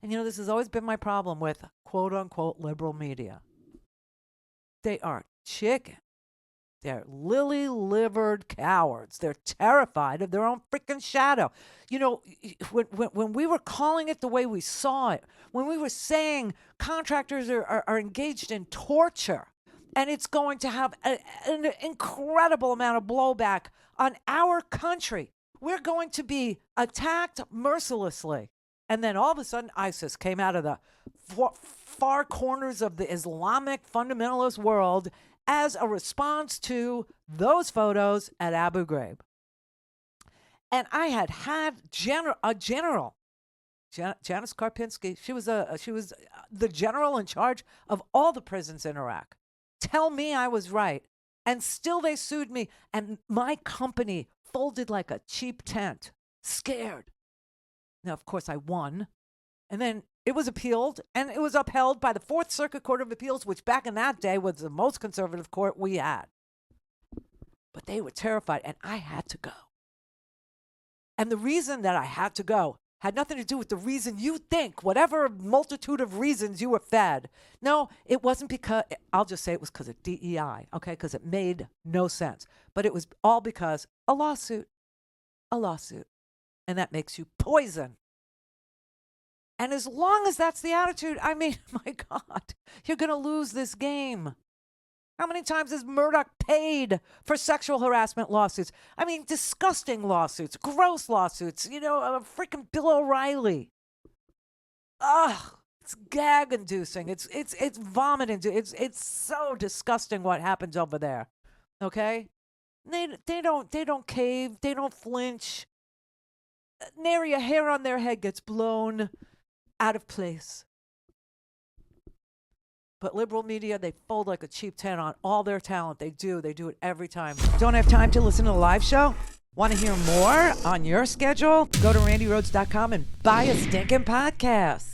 And this has always been my problem with quote unquote liberal media. They are chicken. They're lily-livered cowards. They're terrified of their own freaking shadow. When we were calling it the way we saw it, when we were saying contractors are engaged in torture, and it's going to have an incredible amount of blowback on our country, we're going to be attacked mercilessly. And then all of a sudden, ISIS came out of the far corners of the Islamic fundamentalist world as a response to those photos at Abu Ghraib. And I had a general, Janice Karpinski. She was the general in charge of all the prisons in Iraq. Tell me I was right. And still they sued me. And my company folded like a cheap tent, scared. Now, of course, I won. And then it was appealed, and it was upheld by the Fourth Circuit Court of Appeals, which back in that day was the most conservative court we had. But they were terrified, and I had to go. And the reason that I had to go had nothing to do with the reason you think, whatever multitude of reasons you were fed. No, it wasn't because, I'll just say it was because of DEI, okay, because it made no sense. But it was all because a lawsuit. And that makes you poison. And as long as that's the attitude, I mean, my God, you're going to lose this game. How many times has Murdoch paid for sexual harassment lawsuits? I mean, disgusting lawsuits, gross lawsuits, freaking Bill O'Reilly. Ugh, it's gag-inducing. It's vomit-inducing. It's so disgusting what happens over there, okay? They don't cave. They don't flinch. Nary a hair on their head gets blown out of place. But liberal media, they fold like a cheap tent on all their talent. They do it every time. Don't have time to listen to the live show? Want to hear more on your schedule? Go to randyrhodes.com and buy a stinking podcast.